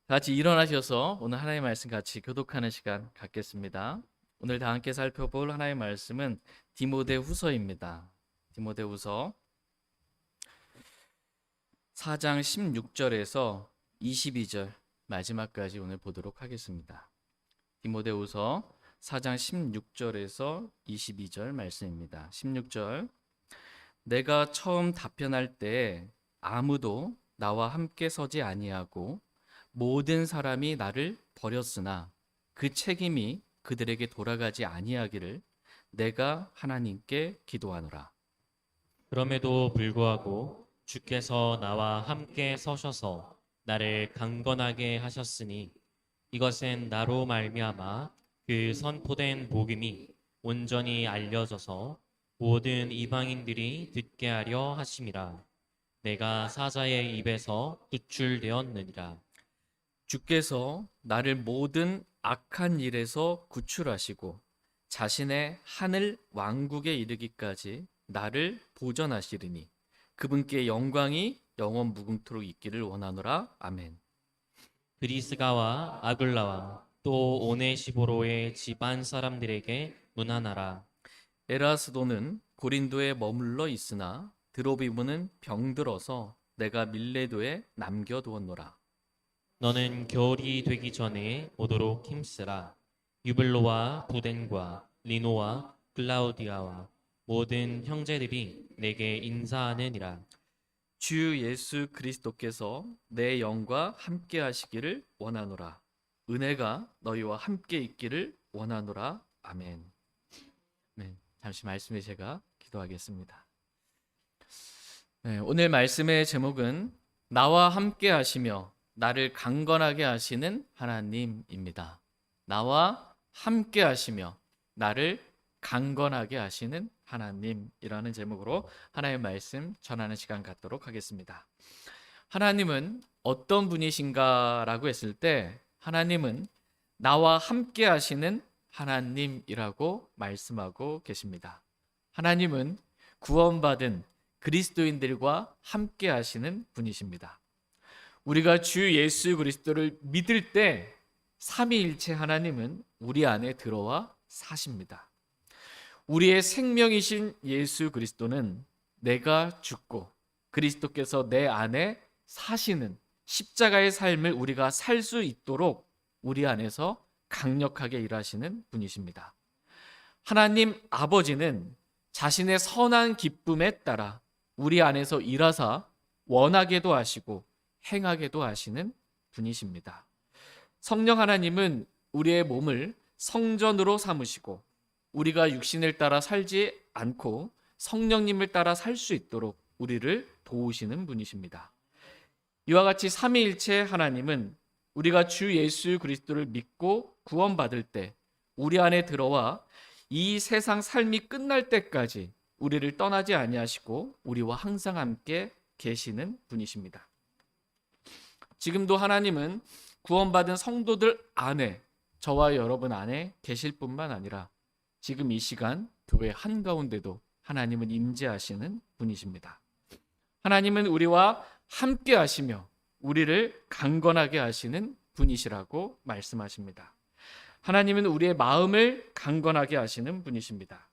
다 같이 일어나셔서 오늘 하나님의 말씀 같이 교독하는 시간 갖겠습니다. 오늘 다 함께 살펴볼 하나님의 말씀은 디모데후서입니다. 디모데후서 4장 16절에서 22절 마지막까지 오늘 보도록 하겠습니다. 디모데후서 4장 16절에서 22절 말씀입니다. 16절 내가 처음 답변할 때 아무도 나와 함께 서지 아니하고 모든 사람이 나를 버렸으나 그 책임이 그들에게 돌아가지 아니하기를 내가 하나님께 기도하노라. 그럼에도 불구하고 주께서 나와 함께 서셔서 나를 강건하게 하셨으니 이것은 나로 말미암아 그 선포된 복음이 온전히 알려져서 모든 이방인들이 듣게 하려 하심이라. 내가 사자의 입에서 구출되었느니라. 주께서 나를 모든 악한 일에서 구출하시고 자신의 하늘 왕국에 이르기까지 나를 보전하시리니 그분께 영광이 영원 무궁토록 있기를 원하노라. 아멘. 브리스가와 아굴라와 또 오네시보로의 집안 사람들에게 문안하라. 에라스도는 고린도에 머물러 있으나 드로비모는 병들어서 내가 밀레도에 남겨두었노라. 너는 겨울이 되기 전에 오도록 힘쓰라. 유블로와 부덴과 리노와 클라우디아와 모든 형제들이 내게 인사하느니라. 주 예수 그리스도께서 내 영과 함께 하시기를 원하노라. 은혜가 너희와 함께 있기를 원하노라. 아멘. 네, 잠시 말씀에 제가 기도하겠습니다. 네, 오늘 말씀의 제목은 나와 함께 하시며 나를 강건하게 하시는 하나님입니다. 나와 함께 하시며 나를 강건하게 하시는 하나님이라는 제목으로 하나님의 말씀 전하는 시간 갖도록 하겠습니다. 하나님은 어떤 분이신가라고 했을 때 하나님은 나와 함께 하시는 하나님이라고 말씀하고 계십니다. 하나님은 구원받은 그리스도인들과 함께 하시는 분이십니다. 우리가 주 예수 그리스도를 믿을 때 삼위일체 하나님은 우리 안에 들어와 사십니다. 우리의 생명이신 예수 그리스도는 내가 죽고 그리스도께서 내 안에 사시는 십자가의 삶을 우리가 살 수 있도록 우리 안에서 강력하게 일하시는 분이십니다. 하나님 아버지는 자신의 선한 기쁨에 따라 우리 안에서 일하사 원하게도 하시고 행하게도 하시는 분이십니다. 성령 하나님은 우리의 몸을 성전으로 삼으시고 우리가 육신을 따라 살지 않고 성령님을 따라 살 수 있도록 우리를 도우시는 분이십니다. 이와 같이 삼위일체 하나님은 우리가 주 예수 그리스도를 믿고 구원받을 때 우리 안에 들어와 이 세상 삶이 끝날 때까지 우리를 떠나지 아니하시고 우리와 항상 함께 계시는 분이십니다. 지금도 하나님은 구원받은 성도들 안에 저와 여러분 안에 계실 뿐만 아니라 지금 이 시간 교회 한가운데도 하나님은 임재하시는 분이십니다. 하나님은 우리와 함께 하시며 우리를 강건하게 하시는 분이시라고 말씀하십니다. 하나님은 우리의 마음을 강건하게 하시는 분이십니다.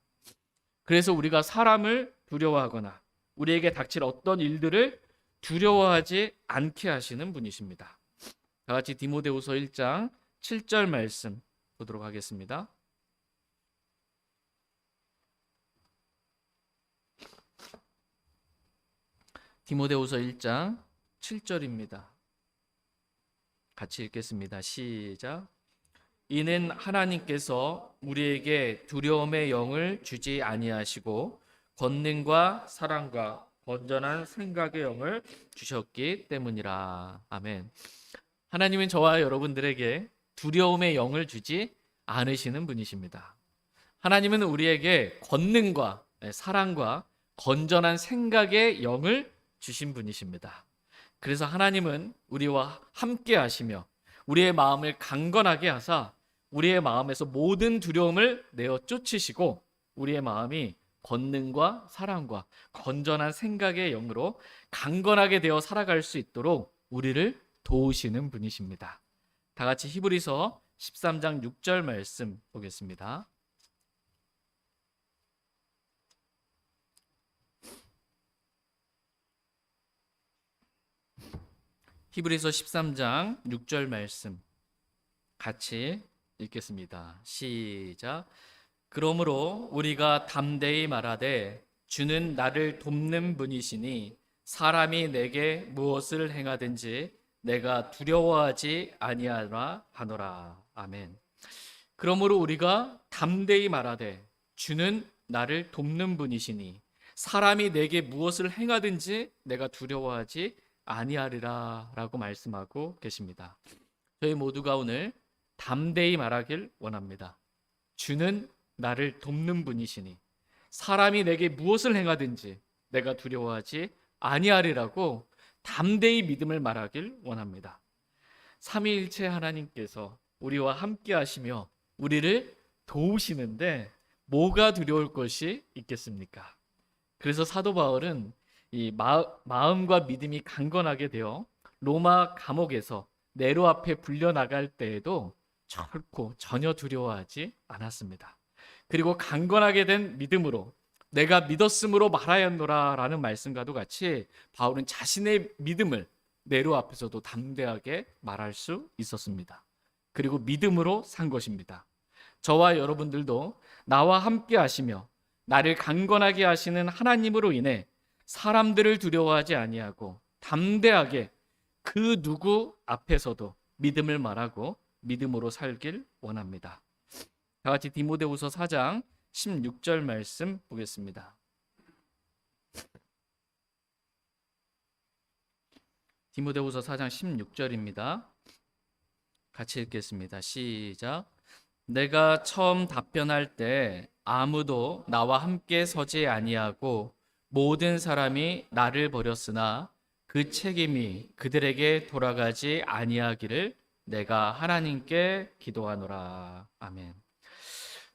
그래서 우리가 사람을 두려워하거나 우리에게 닥칠 어떤 일들을 두려워하지 않게 하시는 분이십니다. 다 같이 디모데후서 1장 7절 말씀 보도록 하겠습니다. 디모데후서 1장 7절입니다. 같이 읽겠습니다. 시작. 이는 하나님께서 우리에게 두려움의 영을 주지 아니하시고 권능과 사랑과 건전한 생각의 영을 주셨기 때문이라. 아멘. 하나님은 저와 여러분들에게 두려움의 영을 주지 않으시는 분이십니다. 하나님은 우리에게 권능과 사랑과 건전한 생각의 영을 주신 분이십니다. 그래서 하나님은 우리와 함께 하시며 우리의 마음을 강건하게 하사 우리의 마음에서 모든 두려움을 내어 쫓으시고 우리의 마음이 권능과 사랑과 건전한 생각의 영으로 강건하게 되어 살아갈 수 있도록 우리를 도우시는 분이십니다. 다 같이 히브리서 13장 6절 말씀 보겠습니다. 히브리서 13장 6절 말씀 같이 읽겠습니다. 시작. 그러므로 우리가 담대히 말하되 주는 나를 돕는 분이시니 사람이 내게 무엇을 행하든지 내가 두려워하지 아니하라 하노라. 아멘. 그러므로 우리가 담대히 말하되 주는 나를 돕는 분이시니 사람이 내게 무엇을 행하든지 내가 두려워하지 아니하리라 라고 말씀하고 계십니다. 저희 모두가 오늘 담대히 말하길 원합니다. 주는 나를 돕는 분이시니 사람이 내게 무엇을 행하든지 내가 두려워하지 아니하리라고 담대히 믿음을 말하길 원합니다. 삼위일체 하나님께서 우리와 함께 하시며 우리를 도우시는데 뭐가 두려울 것이 있겠습니까? 그래서 사도 바울은 이 마음과 믿음이 강건하게 되어 로마 감옥에서 네로 앞에 불려나갈 때에도 결코 전혀 두려워하지 않았습니다. 그리고 강건하게 된 믿음으로 내가 믿었으므로 말하였노라 라는 말씀과도 같이 바울은 자신의 믿음을 네로 앞에서도 담대하게 말할 수 있었습니다. 그리고 믿음으로 산 것입니다. 저와 여러분들도 나와 함께 하시며 나를 강건하게 하시는 하나님으로 인해 사람들을 두려워하지 아니하고 담대하게 그 누구 앞에서도 믿음을 말하고 믿음으로 살길 원합니다. 다 같이 디모데후서 4장 16절 말씀 보겠습니다. 디모데후서 4장 16절입니다. 같이 읽겠습니다. 시작. 내가 처음 답변할 때 아무도 나와 함께 서지 아니하고 모든 사람이 나를 버렸으나 그 책임이 그들에게 돌아가지 아니하기를 내가 하나님께 기도하노라. 아멘.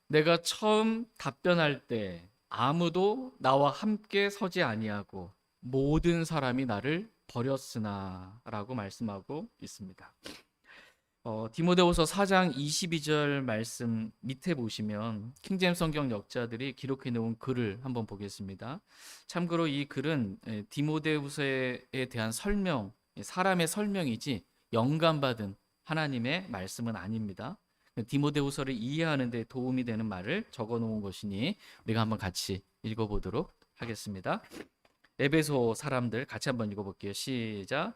내가 처음 답변할 때 아무도 나와 함께 서지 아니하고 모든 사람이 나를 버렸으나 라고 말씀하고 있습니다. 디모데후서 4장 22절 말씀 밑에 보시면 킹제임스 성경 역자들이 기록해 놓은 글을 한번 보겠습니다. 참고로 이 글은 디모데후서에 대한 설명, 사람의 설명이지 영감받은 하나님의 말씀은 아닙니다. 디모데후서를 이해하는 데 도움이 되는 말을 적어 놓은 것이니 우리가 한번 같이 읽어보도록 하겠습니다. 에베소 사람들 같이 한번 읽어볼게요. 시작.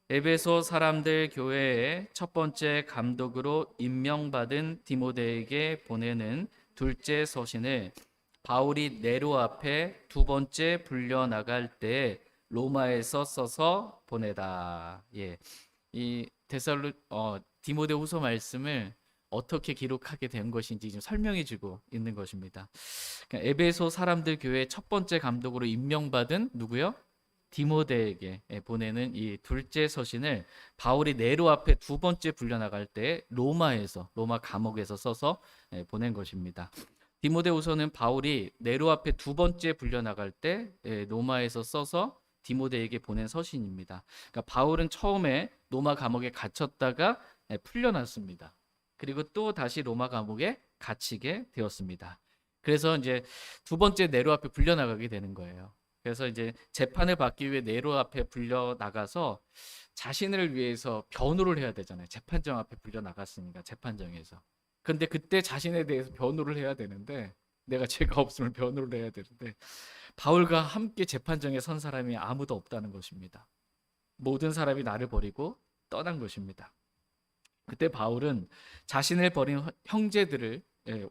에베소 사람들 교회의 첫 번째 감독으로 임명받은 디모데에게 보내는 둘째 서신을 바울이 네로 앞에 두 번째 불려 나갈 때 로마에서 써서 보내다. 예, 이 디모데후서 말씀을 어떻게 기록하게 된 것인지 좀 설명해주고 있는 것입니다. 그러니까 에베소 사람들 교회의 첫 번째 감독으로 임명받은 누구요? 디모데에게 보내는 이 둘째 서신을 바울이 네로 앞에 두 번째 불려나갈 때 로마 감옥에서 써서 보낸 것입니다. 디모데후서는 바울이 네로 앞에 두 번째 불려나갈 때 로마에서 써서 디모데에게 보낸 서신입니다. 그러니까 바울은 처음에 로마 감옥에 갇혔다가 풀려났습니다. 그리고 또 다시 로마 감옥에 갇히게 되었습니다. 그래서 이제 두 번째 네로 앞에 불려나가게 되는 거예요. 그래서 이제 재판을 받기 위해 네로 앞에 불려 나가서 자신을 위해서 변호를 해야 되잖아요. 재판정 앞에 불려 나갔으니까 재판정에서. 근데 그때 자신에 대해서 변호를 해야 되는데 내가 죄가 없음을 변호를 해야 되는데 바울과 함께 재판정에 선 사람이 아무도 없다는 것입니다. 모든 사람이 나를 버리고 떠난 것입니다. 그때 바울은 자신을 버린 형제들을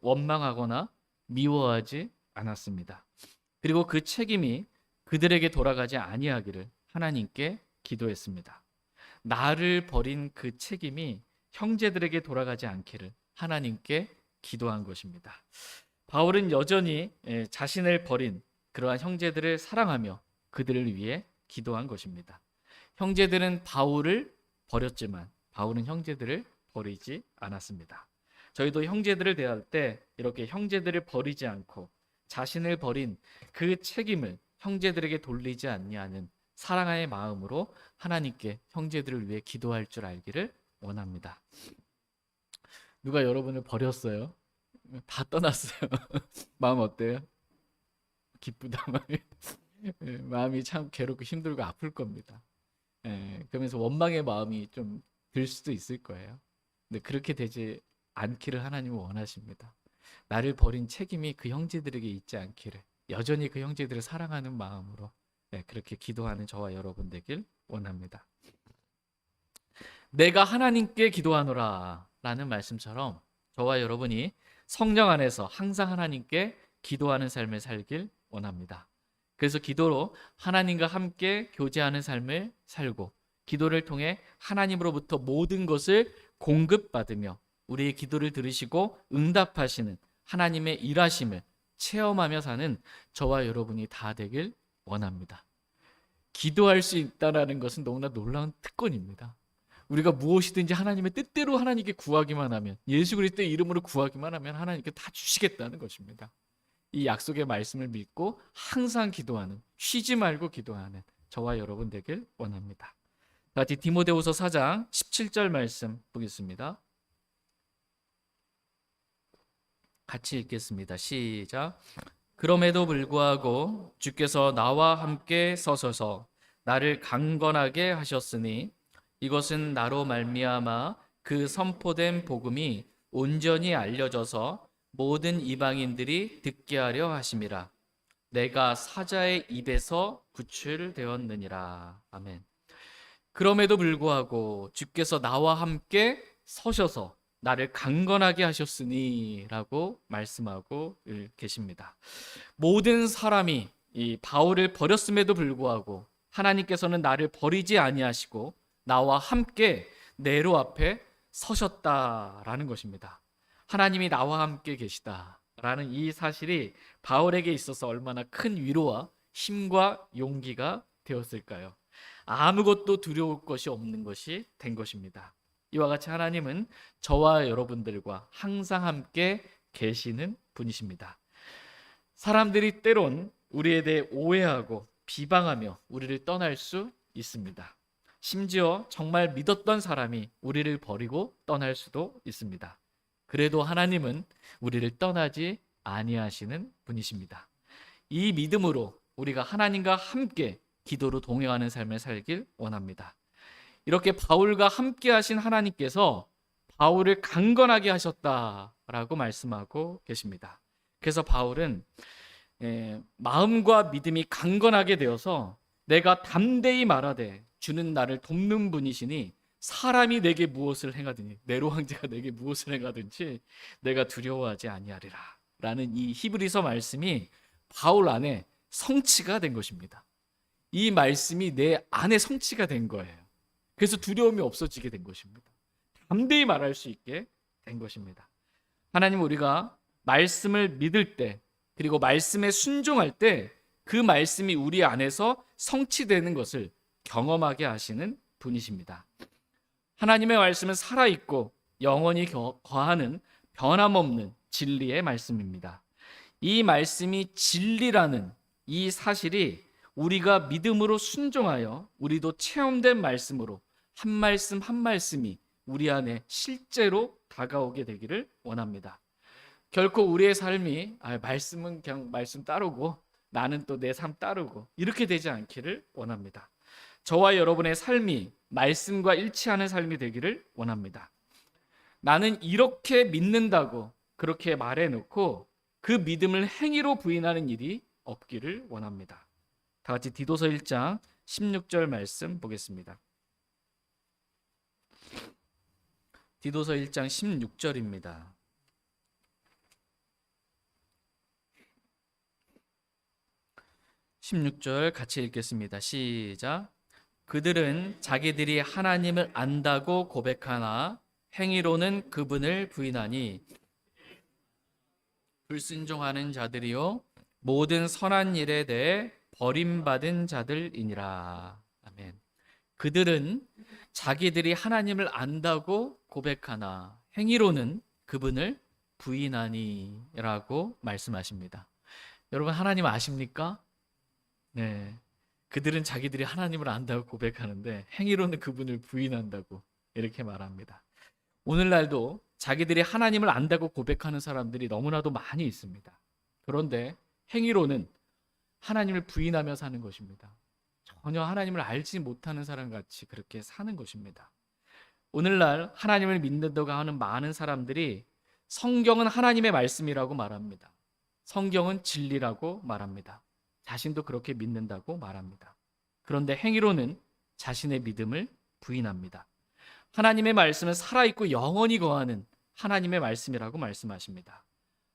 원망하거나 미워하지 않았습니다. 그리고 그 책임이 그들에게 돌아가지 아니하기를 하나님께 기도했습니다. 나를 버린 그 책임이 형제들에게 돌아가지 않기를 하나님께 기도한 것입니다. 바울은 여전히 자신을 버린 그러한 형제들을 사랑하며 그들을 위해 기도한 것입니다. 형제들은 바울을 버렸지만 바울은 형제들을 버리지 않았습니다. 저희도 형제들을 대할 때 이렇게 형제들을 버리지 않고 자신을 버린 그 책임을 형제들에게 돌리지 않냐는 사랑의 마음으로 하나님께 형제들을 위해 기도할 줄 알기를 원합니다. 누가 여러분을 버렸어요? 다 떠났어요. 마음 어때요? 기쁘다. 마음이 참 괴롭고 힘들고 아플 겁니다. 그러면서 원망의 마음이 좀 들 수도 있을 거예요. 근데 그렇게 되지 않기를 하나님은 원하십니다. 나를 버린 책임이 그 형제들에게 있지 않기를, 여전히 그 형제들을 사랑하는 마음으로 그렇게 기도하는 저와 여러분 되길 원합니다. 내가 하나님께 기도하노라 라는 말씀처럼 저와 여러분이 성령 안에서 항상 하나님께 기도하는 삶을 살길 원합니다. 그래서 기도로 하나님과 함께 교제하는 삶을 살고, 기도를 통해 하나님으로부터 모든 것을 공급받으며 우리의 기도를 들으시고 응답하시는 하나님의 일하심을 체험하며 사는 저와 여러분이 다 되길 원합니다. 기도할 수 있다는 것은 너무나 놀라운 특권입니다. 우리가 무엇이든지 하나님의 뜻대로 하나님께 구하기만 하면, 예수 그리스도의 이름으로 구하기만 하면 하나님께 다 주시겠다는 것입니다. 이 약속의 말씀을 믿고 항상 기도하는, 쉬지 말고 기도하는 저와 여러분 되길 원합니다. 같이 디모데후서 4장 17절 말씀 보겠습니다. 같이 읽겠습니다. 시작. 그럼에도 불구하고 주께서 나와 함께 서셔서 나를 강건하게 하셨으니 이것은 나로 말미암아 그 선포된 복음이 온전히 알려져서 모든 이방인들이 듣게 하려 하심이라. 내가 사자의 입에서 구출되었느니라. 아멘. 그럼에도 불구하고 주께서 나와 함께 서셔서 나를 강건하게 하셨으니 라고 말씀하고 계십니다. 모든 사람이 이 바울을 버렸음에도 불구하고 하나님께서는 나를 버리지 아니하시고 나와 함께 네로 앞에 서셨다라는 것입니다. 하나님이 나와 함께 계시다라는 이 사실이 바울에게 있어서 얼마나 큰 위로와 힘과 용기가 되었을까요? 아무것도 두려울 것이 없는 것이 된 것입니다. 이와 같이 하나님은 저와 여러분들과 항상 함께 계시는 분이십니다. 사람들이 때론 우리에 대해 오해하고 비방하며 우리를 떠날 수 있습니다. 심지어 정말 믿었던 사람이 우리를 버리고 떠날 수도 있습니다. 그래도 하나님은 우리를 떠나지 아니하시는 분이십니다. 이 믿음으로 우리가 하나님과 함께 기도로 동행하는 삶을 살길 원합니다. 이렇게 바울과 함께 하신 하나님께서 바울을 강건하게 하셨다라고 말씀하고 계십니다. 그래서 바울은 마음과 믿음이 강건하게 되어서 내가 담대히 말하되 주는 나를 돕는 분이시니 사람이 내게 무엇을 행하든지, 네로 황제가 내게 무엇을 행하든지 내가 두려워하지 아니하리라 라는 이 히브리서 말씀이 바울 안에 성취가 된 것입니다. 이 말씀이 내 안에 성취가 된 거예요. 그래서 두려움이 없어지게 된 것입니다. 담대히 말할 수 있게 된 것입니다. 하나님, 우리가 말씀을 믿을 때, 그리고 말씀에 순종할 때 그 말씀이 우리 안에서 성취되는 것을 경험하게 하시는 분이십니다. 하나님의 말씀은 살아있고 영원히 거하는 변함없는 진리의 말씀입니다. 이 말씀이 진리라는 이 사실이 우리가 믿음으로 순종하여 우리도 체험된 말씀으로 한 말씀 한 말씀이 우리 안에 실제로 다가오게 되기를 원합니다. 결코 우리의 삶이 말씀은 그냥 말씀 따르고 나는 또 내 삶 따르고 이렇게 되지 않기를 원합니다. 저와 여러분의 삶이 말씀과 일치하는 삶이 되기를 원합니다. 나는 이렇게 믿는다고 그렇게 말해놓고 그 믿음을 행위로 부인하는 일이 없기를 원합니다. 다 같이 디도서 1장 16절 말씀 보겠습니다. 디도서 1장 16절입니다. 같이 읽겠습니다. 시작. 그들은 자기들이 하나님을 안다고 고백하나 행위로는 그분을 부인하니 불순종하는 자들이요 모든 선한 일에 대해 버림받은 자들이니라. 아멘. 그들은 자기들이 하나님을 안다고 고백하나 행위로는 그분을 부인하니 라고 말씀하십니다. 여러분, 하나님 아십니까? 네. 그들은 자기들이 하나님을 안다고 고백하는데 행위로는 그분을 부인한다고 이렇게 말합니다. 오늘날도 자기들이 하나님을 안다고 고백하는 사람들이 너무나도 많이 있습니다. 그런데 행위로는 하나님을 부인하며 사는 것입니다. 전혀 하나님을 알지 못하는 사람 같이 그렇게 사는 것입니다. 오늘날 하나님을 믿는다고 하는 많은 사람들이 성경은 하나님의 말씀이라고 말합니다. 성경은 진리라고 말합니다. 자신도 그렇게 믿는다고 말합니다. 그런데 행위로는 자신의 믿음을 부인합니다. 하나님의 말씀은 살아있고 영원히 거하는 하나님의 말씀이라고 말씀하십니다.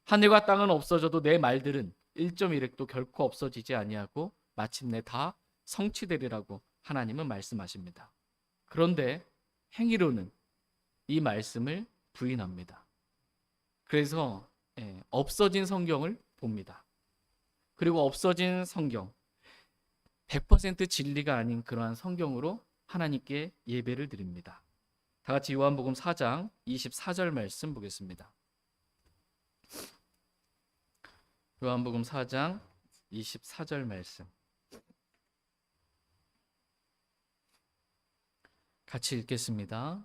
하늘과 땅은 없어져도 내 말들은 1.1획도 결코 없어지지 아니하고 마침내 다 성취되리라고 하나님은 말씀하십니다. 그런데 행위로는 이 말씀을 부인합니다. 그래서 없어진 성경을 봅니다. 그리고 없어진 성경, 100% 진리가 아닌 그러한 성경으로 하나님께 예배를 드립니다. 다 같이 요한복음 4장 24절 말씀 보겠습니다. 요한복음 4장 24절 말씀 같이 읽겠습니다.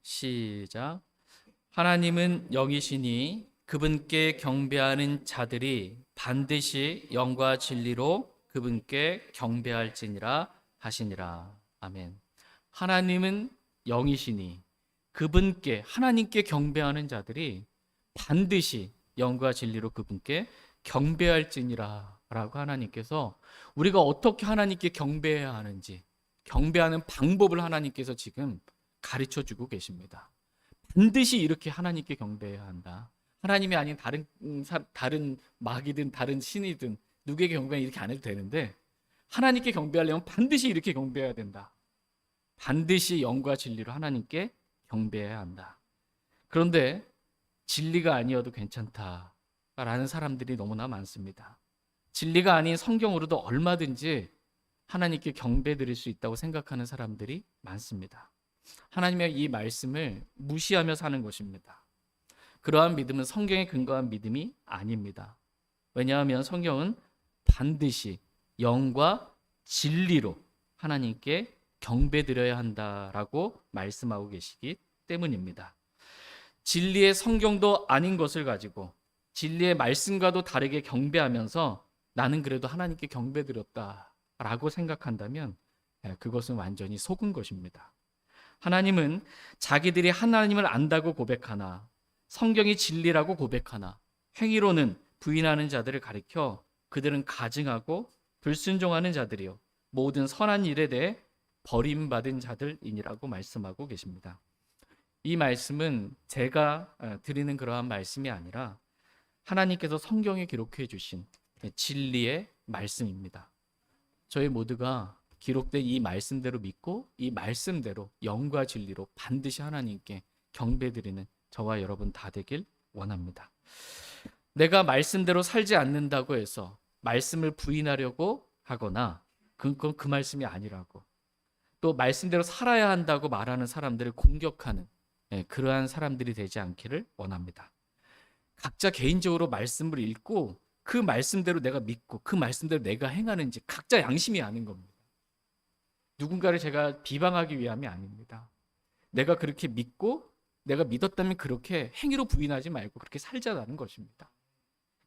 시작. 하나님은 영이시니 그분께 경배하는 자들이 반드시 영과 진리로 그분께 경배할지니라 하시니라. 아멘. 하나님은 영이시니 그분께 하나님께 경배하는 자들이 반드시 영과 진리로 그분께 경배할지니라 라고 하나님께서 우리가 어떻게 하나님께 경배해야 하는지 경배하는 방법을 하나님께서 지금 가르쳐 주고 계십니다. 반드시 이렇게 하나님께 경배해야 한다. 하나님이 아닌 다른 마귀든 다른 신이든 누구에게 경배는 이렇게 안 해도 되는데 하나님께 경배하려면 반드시 이렇게 경배해야 된다. 반드시 영과 진리로 하나님께 경배해야 한다. 그런데 진리가 아니어도 괜찮다라는 사람들이 너무나 많습니다. 진리가 아닌 성경으로도 얼마든지 하나님께 경배드릴 수 있다고 생각하는 사람들이 많습니다. 하나님의 이 말씀을 무시하며 사는 것입니다. 그러한 믿음은 성경에 근거한 믿음이 아닙니다. 왜냐하면 성경은 반드시 영과 진리로 하나님께 경배드려야 한다라고 말씀하고 계시기 때문입니다. 진리의 성경도 아닌 것을 가지고 진리의 말씀과도 다르게 경배하면서 나는 그래도 하나님께 경배드렸다라고 생각한다면 그것은 완전히 속은 것입니다. 하나님은 자기들이 하나님을 안다고 고백하나 성경이 진리라고 고백하나 행위로는 부인하는 자들을 가리켜 그들은 가증하고 불순종하는 자들이요 모든 선한 일에 대해 버림받은 자들이니라고 말씀하고 계십니다. 이 말씀은 제가 드리는 그러한 말씀이 아니라 하나님께서 성경에 기록해 주신 진리의 말씀입니다. 저희 모두가 기록된 이 말씀대로 믿고 이 말씀대로 영과 진리로 반드시 하나님께 경배드리는 저와 여러분 다 되길 원합니다. 내가 말씀대로 살지 않는다고 해서 말씀을 부인하려고 하거나 그건 그 말씀이 아니라고 또 말씀대로 살아야 한다고 말하는 사람들을 공격하는 그러한 사람들이 되지 않기를 원합니다. 각자 개인적으로 말씀을 읽고 그 말씀대로 내가 믿고 그 말씀대로 내가 행하는지 각자 양심이 아는 겁니다. 누군가를 제가 비방하기 위함이 아닙니다. 내가 그렇게 믿고 내가 믿었다면 그렇게 행위로 부인하지 말고 그렇게 살자라는 것입니다.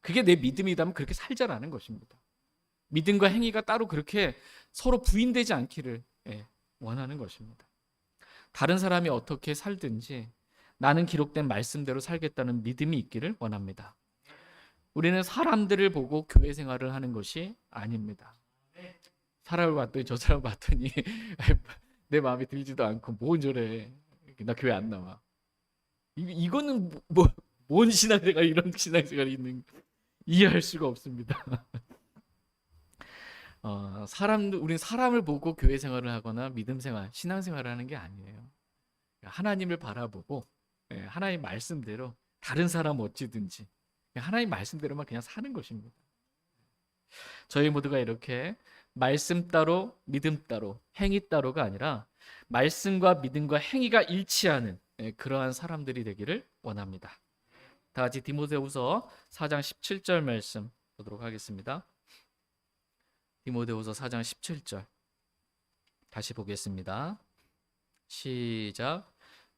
그게 내 믿음이라면 그렇게 살자라는 것입니다. 믿음과 행위가 따로 그렇게 서로 부인되지 않기를 원하는 것입니다. 다른 사람이 어떻게 살든지 나는 기록된 말씀대로 살겠다는 믿음이 있기를 원합니다. 우리는 사람들을 보고 교회 생활을 하는 것이 아닙니다. 사람을 봤더니 저 사람 봤더니 내 마음에 들지도 않고 뭔 저래 나 교회 안 나와. 이거는 뭔 신앙생활 이런 신앙생활이 있는 이해할 수가 없습니다. 우리는 사람을 보고 교회 생활을 하거나 믿음 생활, 신앙 생활을 하는 게 아니에요. 하나님을 바라보고 하나님 말씀대로 다른 사람 어찌든지 하나님 말씀대로만 그냥 사는 것입니다. 저희 모두가 이렇게 말씀 따로 믿음 따로 행위 따로가 아니라 말씀과 믿음과 행위가 일치하는 그러한 사람들이 되기를 원합니다. 다 같이 디모데후서 4장 17절 말씀 보도록 하겠습니다. 디모데후서 4장 17절 다시 보겠습니다. 시작.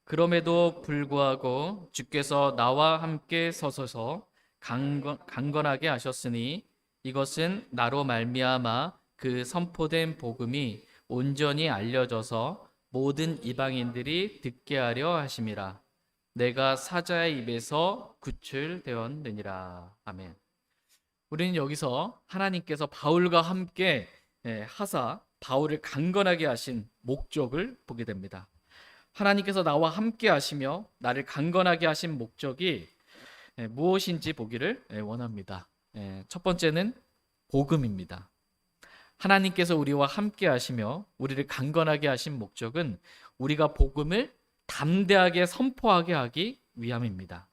그럼에도 불구하고 주께서 나와 함께 서서서 강건하게 하셨으니 이것은 나로 말미암아 그 선포된 복음이 온전히 알려져서 모든 이방인들이 듣게 하려 하심이라. 내가 사자의 입에서 구출되었느니라. 아멘. 우리는 여기서 하나님께서 바울과 함께 하사 바울을 강건하게 하신 목적을 보게 됩니다. 하나님께서 나와 함께 하시며 나를 강건하게 하신 목적이 무엇인지 보기를 원합니다. 첫 번째는 복음입니다. 하나님께서 우리와 함께 하시며 우리를 강건하게 하신 목적은 우리가 복음을 담대하게 선포하게 하기 위함입니다.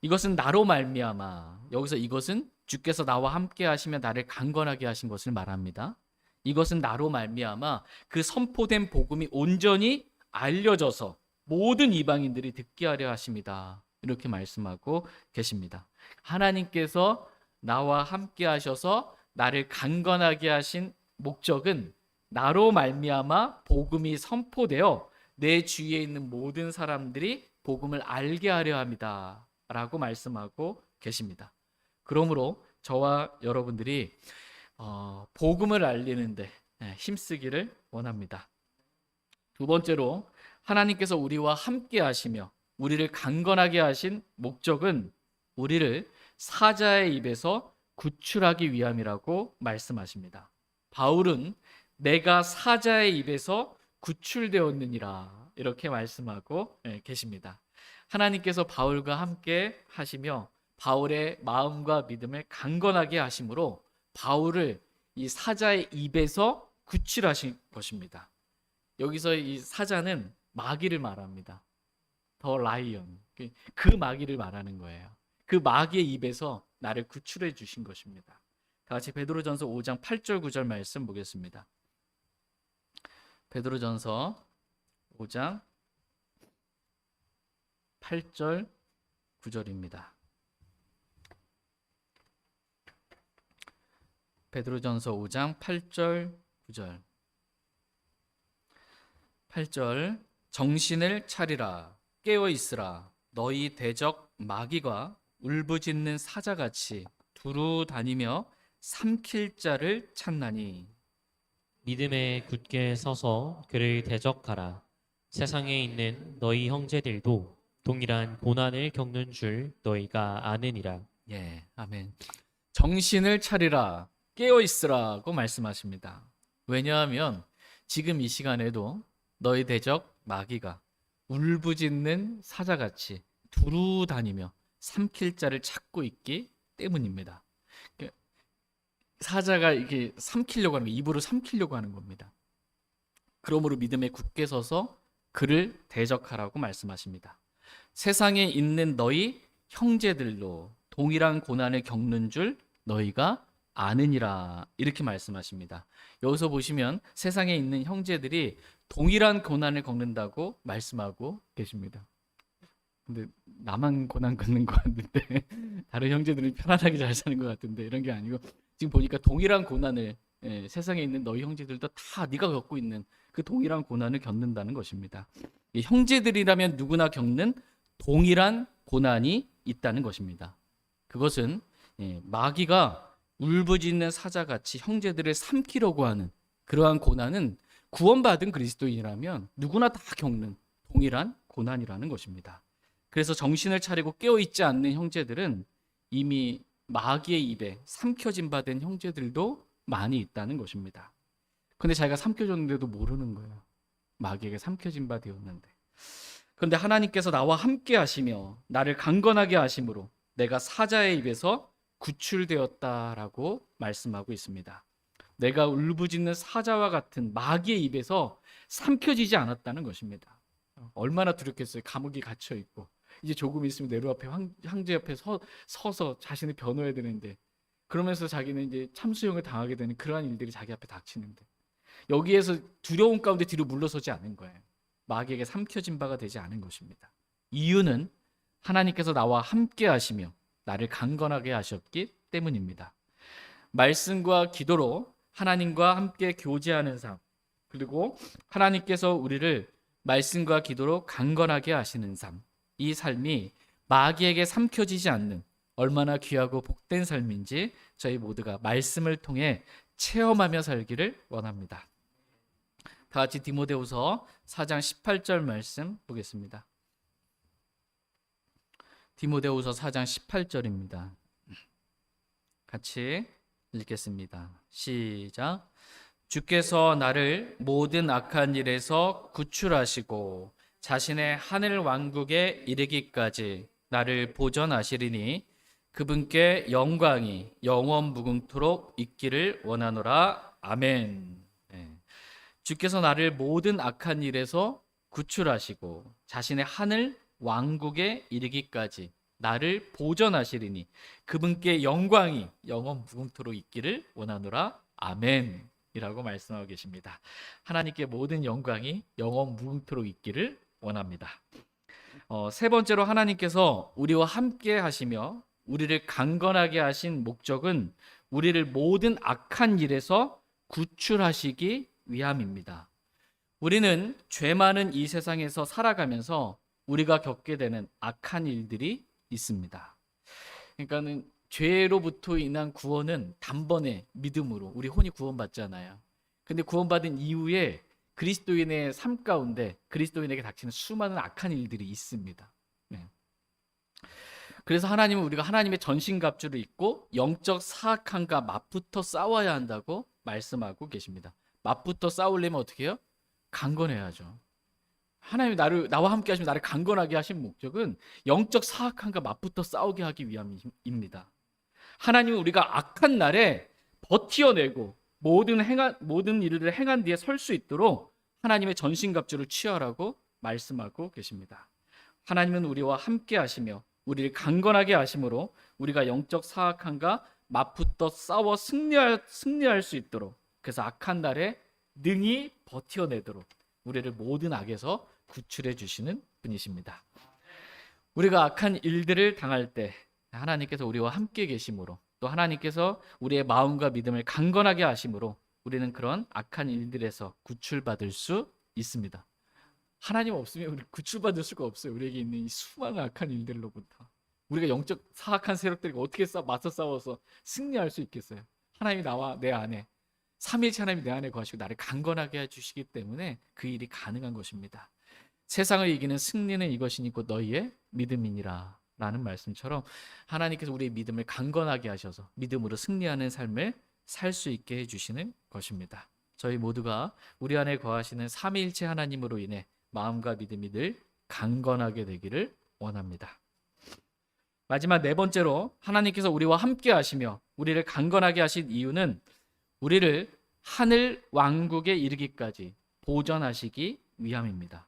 이것은 나로 말미암아, 여기서 이것은 주께서 나와 함께 하시며 나를 강건하게 하신 것을 말합니다. 이것은 나로 말미암아 그 선포된 복음이 온전히 알려져서 모든 이방인들이 듣게 하려 하십니다. 이렇게 말씀하고 계십니다. 하나님께서 나와 함께 하셔서 나를 강건하게 하신 목적은 나로 말미암아 복음이 선포되어 내 주위에 있는 모든 사람들이 복음을 알게 하려 합니다. 라고 말씀하고 계십니다. 그러므로 저와 여러분들이 복음을 알리는데 힘쓰기를 원합니다. 두 번째로 하나님께서 우리와 함께 하시며 우리를 강건하게 하신 목적은 우리를 사자의 입에서 구출하기 위함이라고 말씀하십니다. 바울은 내가 사자의 입에서 구출되었느니라 이렇게 말씀하고 계십니다. 하나님께서 바울과 함께 하시며 바울의 마음과 믿음을 강건하게 하심으로 바울을 이 사자의 입에서 구출하신 것입니다. 여기서 이 사자는 마귀를 말합니다. 더 라이언. 그 마귀를 말하는 거예요. 그 마귀의 입에서 나를 구출해 주신 것입니다. 다 같이 베드로전서 5장 8절 9절 말씀 보겠습니다. 베드로전서 5장 8절 9절입니다. 베드로전서 5장 8절 9절 8절 정신을 차리라 깨어 있으라 너희 대적 마귀가 울부짖는 사자같이 두루 다니며 삼킬 자를 찾나니 믿음에 굳게 서서 그를 대적하라. 세상에 있는 너희 형제들도 동일한 고난을 겪는 줄 너희가 아느니라. 예, 아멘. 정신을 차리라 깨어 있으라고 말씀하십니다. 왜냐하면 지금 이 시간에도 너희 대적 마귀가 울부짖는 사자같이 두루 다니며 삼킬 자를 찾고 있기 때문입니다. 사자가 이렇게 삼키려고 하는 거, 입으로 삼키려고 하는 겁니다. 그러므로 믿음에 굳게 서서 그를 대적하라고 말씀하십니다. 세상에 있는 너희 형제들로 동일한 고난을 겪는 줄 너희가 아느니라 이렇게 말씀하십니다. 여기서 보시면 세상에 있는 형제들이 동일한 고난을 겪는다고 말씀하고 계십니다. 근데 나만 고난 겪는 것 같은데 다른 형제들은 편안하게 잘 사는 것 같은데 이런 게 아니고 지금 보니까 동일한 고난을 세상에 있는 너희 형제들도 다 네가 겪고 있는 그 동일한 고난을 겪는다는 것입니다. 이 형제들이라면 누구나 겪는 동일한 고난이 있다는 것입니다. 그것은 마귀가 울부짖는 사자같이 형제들을 삼키려고 하는 그러한 고난은 구원받은 그리스도인이라면 누구나 다 겪는 동일한 고난이라는 것입니다. 그래서 정신을 차리고 깨어있지 않는 형제들은 이미 마귀의 입에 삼켜진 바 된 형제들도 많이 있다는 것입니다. 근데 자기가 삼켜졌는데도 모르는 거예요. 마귀에게 삼켜진 바 되었는데. 그런데 하나님께서 나와 함께 하시며 나를 강건하게 하심으로 내가 사자의 입에서 구출되었다라고 말씀하고 있습니다. 내가 울부짖는 사자와 같은 마귀의 입에서 삼켜지지 않았다는 것입니다. 얼마나 두렵겠어요. 감옥에 갇혀 있고 이제 조금 있으면 네로 앞에 황제 옆에 서서 자신을 변호해야 되는데 그러면서 자기는 이제 참수형을 당하게 되는 그러한 일들이 자기 앞에 닥치는데 여기에서 두려움 가운데 뒤로 물러서지 않은 거예요. 마귀에게 삼켜진 바가 되지 않은 것입니다. 이유는 하나님께서 나와 함께 하시며 나를 강건하게 하셨기 때문입니다. 말씀과 기도로 하나님과 함께 교제하는 삶, 그리고 하나님께서 우리를 말씀과 기도로 강건하게 하시는 삶, 이 삶이 마귀에게 삼켜지지 않는 얼마나 귀하고 복된 삶인지 저희 모두가 말씀을 통해 체험하며 살기를 원합니다. 다 같이 디모데후서 4장 18절 말씀 보겠습니다. 디모데후서 4장 18절입니다. 같이 읽겠습니다. 시작. 주께서 나를 모든 악한 일에서 구출하시고 자신의 하늘 왕국에 이르기까지 나를 보전하시리니 그분께 영광이 영원 무궁토록 있기를 원하노라. 아멘. 네. 주께서 나를 모든 악한 일에서 구출하시고 자신의 하늘 왕국에 이르기까지 나를 보전하시리니 그분께 영광이 영원 무궁토록 있기를 원하노라. 아멘. 이라고 말씀하고 계십니다. 하나님께 모든 영광이 영원 무궁토록 있기를 원합니다. 세 번째로 하나님께서 우리와 함께 하시며 우리를 강건하게 하신 목적은 우리를 모든 악한 일에서 구출하시기 위함입니다. 우리는 죄 많은 이 세상에서 살아가면서 우리가 겪게 되는 악한 일들이 있습니다. 그러니까는 죄로부터 인한 구원은 단번에 믿음으로 우리 혼이 구원받잖아요. 근데 구원받은 이후에 그리스도인의 삶 가운데 그리스도인에게 닥치는 수많은 악한 일들이 있습니다. 네. 그래서 하나님은 우리가 하나님의 전신갑주를 입고 영적 사악함과 맞붙어 싸워야 한다고 말씀하고 계십니다. 맞붙어 싸우려면 어떻게 해요? 강건해야죠. 하나님이 나와 함께 하시면 나를 강건하게 하신 목적은 영적 사악함과 맞붙어 싸우게 하기 위함입니다. 하나님은 우리가 악한 날에 버티어내고 모든 일을 행한 뒤에 설 수 있도록 하나님의 전신갑주를 취하라고 말씀하고 계십니다. 하나님은 우리와 함께 하시며 우리를 강건하게 하심으로 우리가 영적 사악함과 맞붙어 싸워 승리할 수 있도록, 그래서 악한 날에 능히 버텨내도록 우리를 모든 악에서 구출해 주시는 분이십니다. 우리가 악한 일들을 당할 때 하나님께서 우리와 함께 계심으로, 또 하나님께서 우리의 마음과 믿음을 강건하게 하심으로 우리는 그런 악한 일들에서 구출받을 수 있습니다. 하나님 없으면 우리 구출받을 수가 없어요. 우리에게 있는 이 수많은 악한 일들로부터 우리가 영적 사악한 세력들과 어떻게 맞서 싸워서 승리할 수 있겠어요? 하나님이 나와 내 안에, 삼위일체 하나님이 내 안에 거하시고 나를 강건하게 해주시기 때문에 그 일이 가능한 것입니다. 세상을 이기는 승리는 이것이니 곧 너희의 믿음이니라 라는 말씀처럼 하나님께서 우리의 믿음을 강건하게 하셔서 믿음으로 승리하는 삶을 살 수 있게 해주시는 것입니다. 저희 모두가 우리 안에 거하시는 삼위일체 하나님으로 인해 마음과 믿음이 늘 강건하게 되기를 원합니다. 마지막 네 번째로 하나님께서 우리와 함께 하시며 우리를 강건하게 하신 이유는 우리를 하늘 왕국에 이르기까지 보전하시기 위함입니다.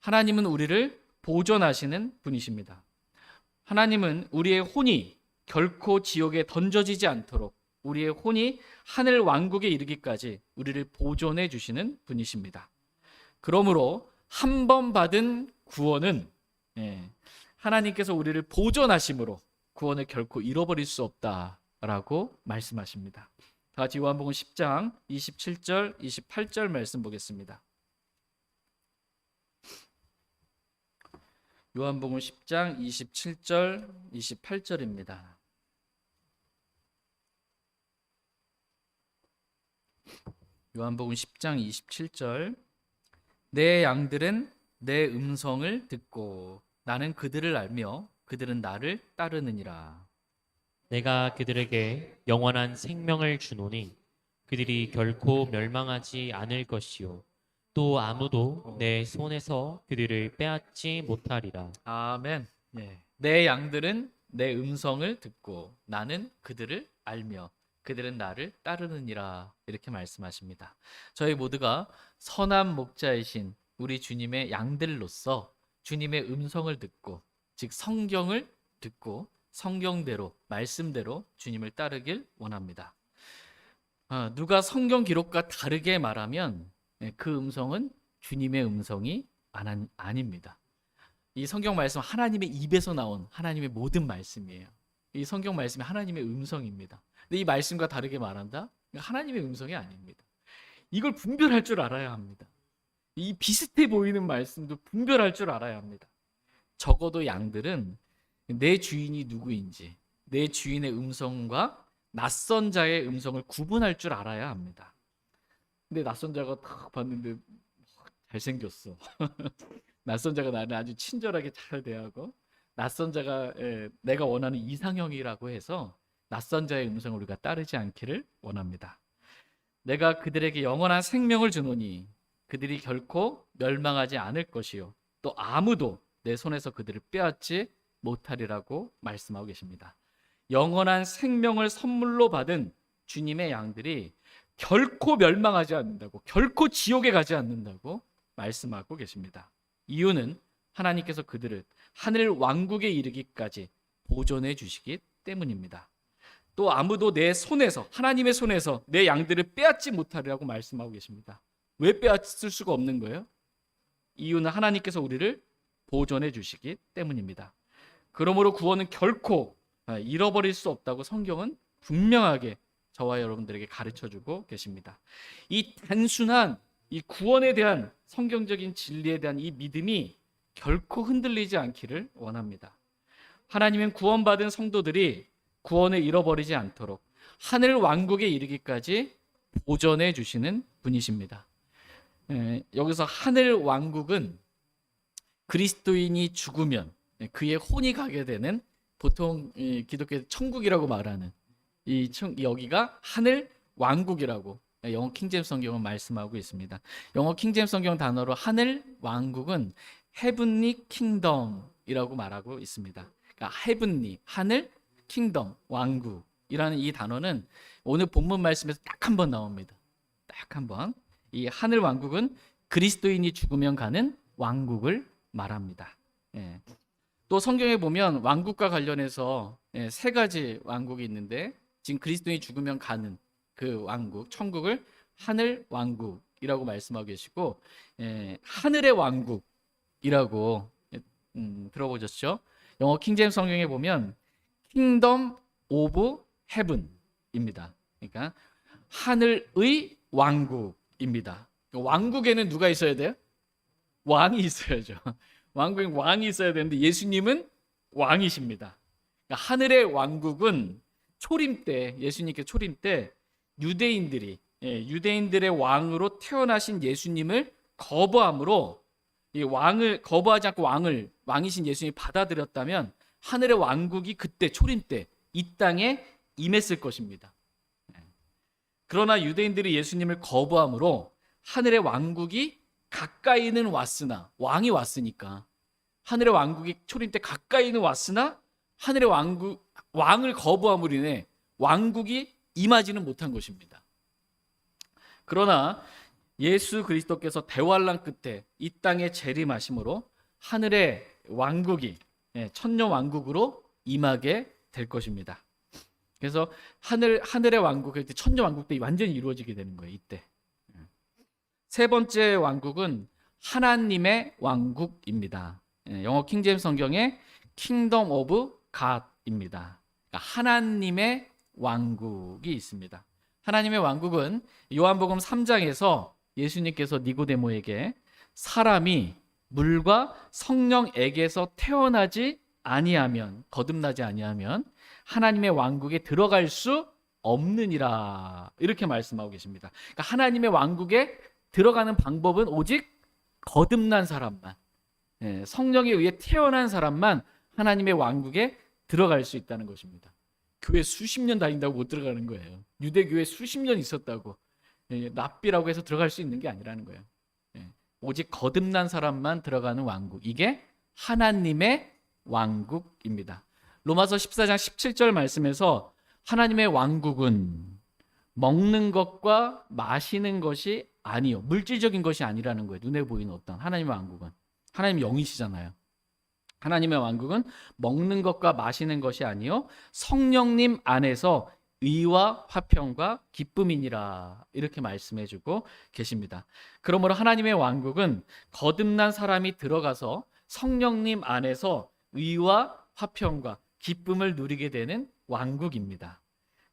하나님은 우리를 보전하시는 분이십니다. 하나님은 우리의 혼이 결코 지옥에 던져지지 않도록 우리의 혼이 하늘 왕국에 이르기까지 우리를 보존해 주시는 분이십니다. 그러므로 한 번 받은 구원은 하나님께서 우리를 보존하심으로 구원을 결코 잃어버릴 수 없다라고 말씀하십니다. 다 같이 요한복음 10장 27절 28절 말씀 보겠습니다. 요한복음 10장 27절 28절입니다. 요한복음 10장 27절 내 양들은 내 음성을 듣고 나는 그들을 알며 그들은 나를 따르느니라. 내가 그들에게 영원한 생명을 주노니 그들이 결코 멸망하지 않을 것이요 또 아무도 내 손에서 그들을 빼앗지 못하리라. 아멘. 내 양들은 내 음성을 듣고 나는 그들을 알며 그들은 나를 따르느니라. 이렇게 말씀하십니다. 저희 모두가 선한 목자이신 우리 주님의 양들로서 주님의 음성을 듣고, 즉 성경을 듣고 성경대로 말씀대로 주님을 따르길 원합니다. 누가 성경 기록과 다르게 말하면 그 음성은 주님의 음성이 아닙니다. 이 성경 말씀 하나님의 입에서 나온 하나님의 모든 말씀이에요. 이 성경 말씀이 하나님의 음성입니다. 근데 이 말씀과 다르게 말한다? 하나님의 음성이 아닙니다. 이걸 분별할 줄 알아야 합니다. 이 비슷해 보이는 말씀도 분별할 줄 알아야 합니다. 적어도 양들은 내 주인이 누구인지, 내 주인의 음성과 낯선 자의 음성을 구분할 줄 알아야 합니다. 근데 낯선 자가 딱 봤는데 잘생겼어. 낯선 자가 나를 아주 친절하게 잘 대하고, 낯선 자가 내가 원하는 이상형이라고 해서 낯선 자의 음성을 우리가 따르지 않기를 원합니다. 내가 그들에게 영원한 생명을 주노니 그들이 결코 멸망하지 않을 것이요 또 아무도 내 손에서 그들을 빼앗지 못하리라고 말씀하고 계십니다. 영원한 생명을 선물로 받은 주님의 양들이 결코 멸망하지 않는다고, 결코 지옥에 가지 않는다고 말씀하고 계십니다. 이유는 하나님께서 그들을 하늘 왕국에 이르기까지 보존해 주시기 때문입니다. 또 아무도 내 손에서, 하나님의 손에서 내 양들을 빼앗지 못하리라고 말씀하고 계십니다. 왜 빼앗을 수가 없는 거예요? 이유는 하나님께서 우리를 보존해 주시기 때문입니다. 그러므로 구원은 결코 잃어버릴 수 없다고 성경은 분명하게 저와 여러분들에게 가르쳐주고 계십니다. 이 단순한 이 구원에 대한 성경적인 진리에 대한 이 믿음이 결코 흔들리지 않기를 원합니다. 하나님은 구원받은 성도들이 구원을 잃어버리지 않도록 하늘 왕국에 이르기까지 보존해 주시는 분이십니다. 여기서 하늘 왕국은 그리스도인이 죽으면 그의 혼이 가게 되는, 보통 기독교 천국이라고 말하는 여기가 하늘 왕국이라고 영어 킹제임스 성경은 말씀하고 있습니다. 영어 킹제임스 성경 단어로 하늘 왕국은 heavenly kingdom이라고 말하고 있습니다. 그러니까 heavenly, 하늘, 킹덤, 왕국이라는 이 단어는 오늘 본문 말씀에서 딱 한 번 나옵니다. 딱 한 번. 이 하늘 왕국은 그리스도인이 죽으면 가는 왕국을 말합니다. 또 성경에 보면 왕국과 관련해서 세 가지 왕국이 있는데, 지금 그리스도인이 죽으면 가는 그 왕국, 천국을 하늘 왕국이라고 말씀하고 계시고, 하늘의 왕국이라고 들어보셨죠? 영어 킹제임스 성경에 보면 Kingdom of Heaven입니다. 그러니까 하늘의 왕국입니다. 왕국에는 누가 있어야 돼요? 왕이 있어야죠. 왕국에 왕이 있어야 되는데 예수님은 왕이십니다. 그러니까 하늘의 왕국은 초림 때, 예수님께 초림 때 유대인들의 왕으로 태어나신 예수님을 거부함으로, 이 왕을 거부하지 않고 왕이신 예수님이 받아들였다면 하늘의 왕국이 그때 초림 때 이 땅에 임했을 것입니다. 그러나 유대인들이 예수님을 거부함으로 하늘의 왕국이 가까이는 왔으나, 왕이 왔으니까 하늘의 왕국이 초림 때 가까이는 왔으나 하늘의 왕을 거부함으로 인해 왕국이 임하지는 못한 것입니다. 그러나 예수 그리스도께서 대환란 끝에 이 땅에 재림하심으로 하늘의 왕국이 천년 왕국으로 임하게 될 것입니다. 그래서 하늘의 왕국, 천년 왕국 때 완전히 이루어지게 되는 거예요. 이때. 세 번째 왕국은 하나님의 왕국입니다. 영어 킹제임스 성경에 Kingdom of God입니다. 그러니까 하나님의 왕국이 있습니다. 하나님의 왕국은 요한복음 3장에서 예수님께서 니고데모에게 사람이 물과 성령에게서 태어나지 아니하면, 거듭나지 아니하면 하나님의 왕국에 들어갈 수 없느니라, 이렇게 말씀하고 계십니다. 그러니까 하나님의 왕국에 들어가는 방법은 오직 거듭난 사람만, 성령에 의해 태어난 사람만 하나님의 왕국에 들어갈 수 있다는 것입니다. 교회 수십 년 다닌다고 못 들어가는 거예요. 유대교회 수십 년 있었다고 랍비라고 해서 들어갈 수 있는 게 아니라는 거예요. 오직 거듭난 사람만 들어가는 왕국, 이게 하나님의 왕국입니다. 로마서 14장 17절 말씀에서 하나님의 왕국은 먹는 것과 마시는 것이 아니요, 물질적인 것이 아니라는 거예요. 눈에 보이는 어떤 하나님의 왕국은, 하나님 영이시잖아요. 하나님의 왕국은 먹는 것과 마시는 것이 아니요 성령님 안에서 의와 화평과 기쁨이니라, 이렇게 말씀해주고 계십니다. 그러므로 하나님의 왕국은 거듭난 사람이 들어가서 성령님 안에서 의와 화평과 기쁨을 누리게 되는 왕국입니다.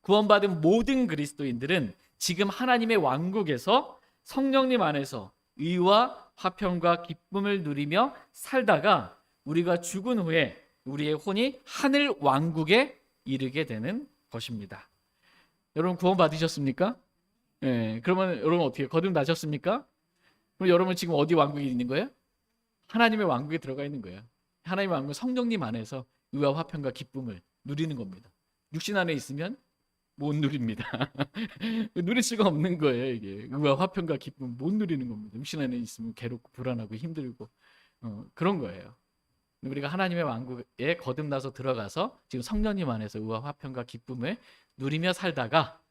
구원받은 모든 그리스도인들은 지금 하나님의 왕국에서 성령님 안에서 의와 화평과 기쁨을 누리며 살다가 우리가 죽은 후에 우리의 혼이 하늘 왕국에 이르게 되는 것입니다. 여러분 구원 받으셨습니까? 예, 그러면 여러분 어떻게 거듭나셨습니까? 그럼 여러분 지금 어디 왕국에 있는 거예요? 하나님의 왕국에 들어가 있는 거예요. 하나님의 왕국 성령님 안에서 의와 화평과 기쁨을 누리는 겁니다. 육신 안에 있으면 못 누립니다. 누릴 수가 없는 거예요. 이게 의와 화평과 기쁨 못 누리는 겁니다. 육신 안에 있으면 괴롭고 불안하고 힘들고 그런 거예요. 우리가 하나님의 왕국에 거듭나서 들어가서 지금 성령님 안에서 의와 화평과 기쁨을 누리며 살다가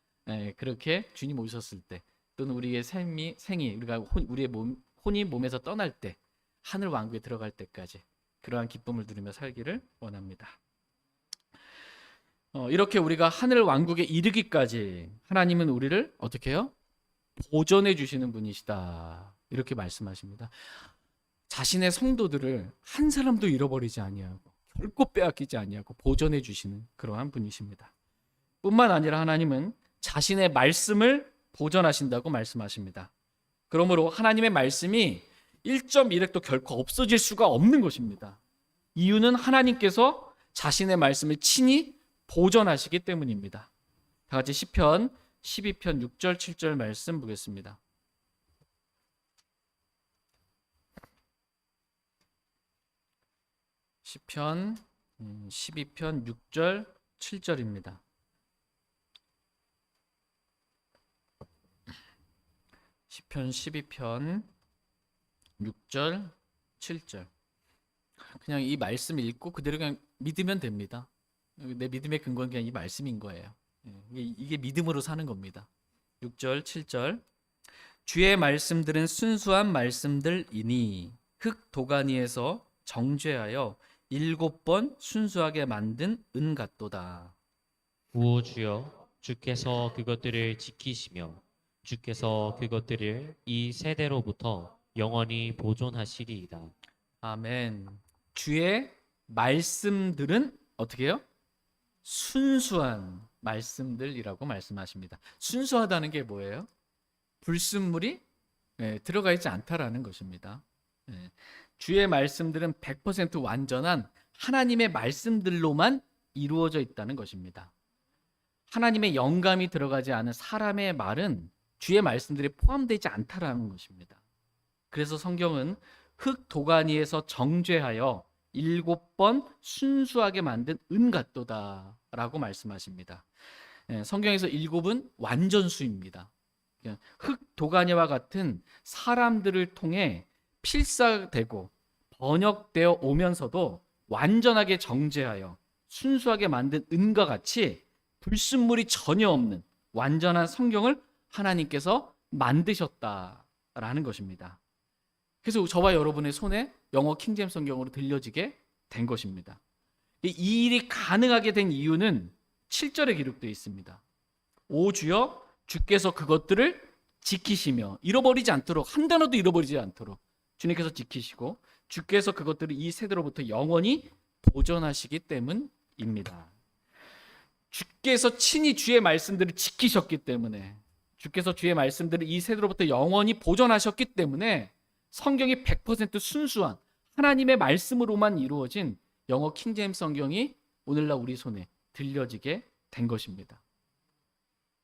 그렇게 주님 오셨을 때 또는 우리의 생이 우리가 우리의 혼이 몸에서 떠날 때 하늘 왕국에 들어갈 때까지 그러한 기쁨을 누리며 살기를 원합니다. 이렇게 우리가 하늘 왕국에 이르기까지 하나님은 우리를 어떻게 해요? 보존해 주시는 분이시다. 이렇게 말씀하십니다. 자신의 성도들을 한 사람도 잃어버리지 아니하고 결코 빼앗기지 아니하고 보존해 주시는 그러한 분이십니다. 뿐만 아니라 하나님은 자신의 말씀을 보존하신다고 말씀하십니다. 그러므로 하나님의 말씀이 1.1획도 결코 없어질 수가 없는 것입니다. 이유는 하나님께서 자신의 말씀을 친히 보존하시기 때문입니다. 다 같이 시편 12편 6절 7절 말씀 보겠습니다. 시편 12편 6절 7절입니다. 시편 12편 6절 7절. 그냥 이 말씀 읽고 그대로 그냥 믿으면 됩니다. 내 믿음의 근거는 그냥 이 말씀인 거예요. 이게 믿음으로 사는 겁니다. 6절 7절. 주의 말씀들은 순수한 말씀들이니 흙 도가니에서 정죄하여 7번 순수하게 만든 은 같도다. 오 주여, 주께서 그것들을 지키시며 주께서 그것들을 이 세대로부터 영원히 보존하시리이다. 아멘. 주의 말씀들은 어떻게 해요? 순수한 말씀들이라고 말씀하십니다. 순수하다는 게 뭐예요? 불순물이 들어가 있지 않다라는 것입니다. 주의 말씀들은 100% 완전한 하나님의 말씀들로만 이루어져 있다는 것입니다. 하나님의 영감이 들어가지 않은 사람의 말은 주의 말씀들이 포함되지 않다라는 것입니다. 그래서 성경은 흙 도가니에서 정죄하여 7번 순수하게 만든 은 같도다 라고 말씀하십니다. 성경에서 7은 완전수입니다. 흙 도가니와 같은 사람들을 통해 필사되고 번역되어 오면서도 완전하게 정죄하여 순수하게 만든 은과 같이 불순물이 전혀 없는 완전한 성경을 하나님께서 만드셨다라는 것입니다. 그래서 저와 여러분의 손에 영어 킹제임스 성경으로 들려지게 된 것입니다. 이 일이 가능하게 된 이유는 7절에 기록되어 있습니다. 오 주여, 주께서 그것들을 지키시며 잃어버리지 않도록, 한 단어도 잃어버리지 않도록 주님께서 지키시고 주께서 그것들을 이 세대로부터 영원히 보존하시기 때문입니다. 주께서 친히 주의 말씀들을 지키셨기 때문에, 주께서 주의 말씀들을 이 세대로부터 영원히 보존하셨기 때문에 성경이 100% 순수한 하나님의 말씀으로만 이루어진 영어 킹제임스 성경이 오늘날 우리 손에 들려지게 된 것입니다.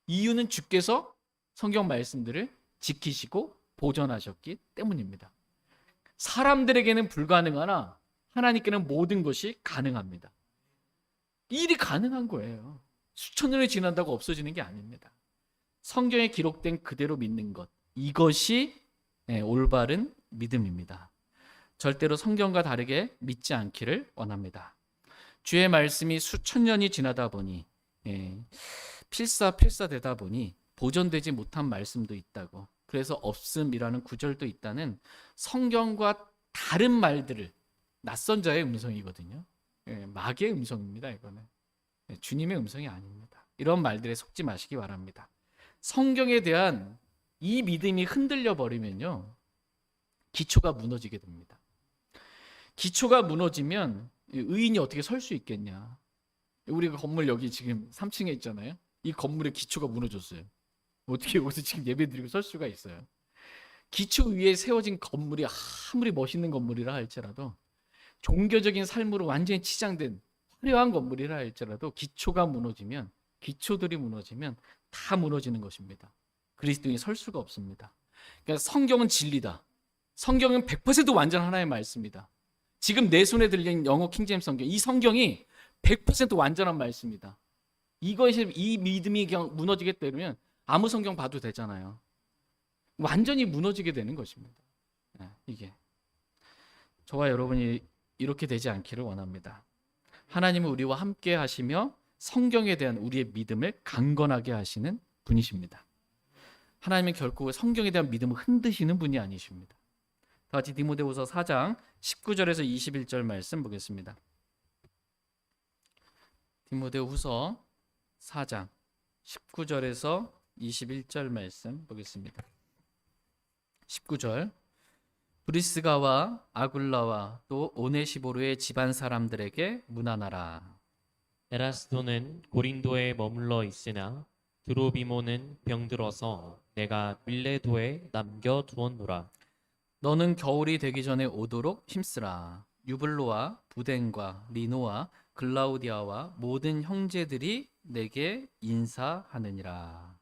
이유는 주께서 성경 말씀들을 지키시고 보존하셨기 때문입니다. 사람들에게는 불가능하나 하나님께는 모든 것이 가능합니다. 이 일이 가능한 거예요. 수천 년이 지난다고 없어지는 게 아닙니다. 성경에 기록된 그대로 믿는 것, 이것이 올바른 믿음입니다. 절대로 성경과 다르게 믿지 않기를 원합니다. 주의 말씀이 수천 년이 지나다 보니 필사되다 보니 보존되지 못한 말씀도 있다고, 그래서 없음이라는 구절도 있다는 성경과 다른 말들을, 낯선 자의 음성이거든요. 마귀의 음성입니다. 이거는 주님의 음성이 아닙니다. 이런 말들에 속지 마시기 바랍니다. 성경에 대한 이 믿음이 흔들려 버리면요, 기초가 무너지게 됩니다. 기초가 무너지면 의인이 어떻게 설 수 있겠냐. 우리가 건물 여기 지금 3층에 있잖아요. 이 건물의 기초가 무너졌어요. 어떻게 여기서 지금 예배드리고 설 수가 있어요? 기초 위에 세워진 건물이 아무리 멋있는 건물이라 할지라도, 종교적인 삶으로 완전히 치장된 화려한 건물이라 할지라도 기초가 무너지면, 기초들이 무너지면 다 무너지는 것입니다. 그리스도인이 설 수가 없습니다. 그러니까 성경은 진리다. 성경은 100% 완전 하나의 말씀이다. 지금 내 손에 들린 영어 킹제임스 성경, 이 성경이 100% 완전한 말씀이다. 이것이, 이 믿음이 그냥 무너지겠다 이러면 아무 성경 봐도 되잖아요. 완전히 무너지게 되는 것입니다. 이게 저와 여러분이 이렇게 되지 않기를 원합니다. 하나님은 우리와 함께 하시며 성경에 대한 우리의 믿음을 강건하게 하시는 분이십니다. 하나님은 결코 성경에 대한 믿음을 흔드시는 분이 아니십니다. 다 같이 디모데후서 4장 19절에서 21절 말씀 보겠습니다. 디모데후서 4장 19절에서 21절 말씀 보겠습니다. 19절, 브리스가와 아굴라와 또 오네시보르의 집안 사람들에게 문안하라. 에라스도는 고린도에 머물러 있으나 드로비모는 병들어서 내가 밀레도에 남겨 두었노라. 너는 겨울이 되기 전에 오도록 힘쓰라. 유블로와 부덴과 리노와 글라우디아와 모든 형제들이 내게 인사하느니라.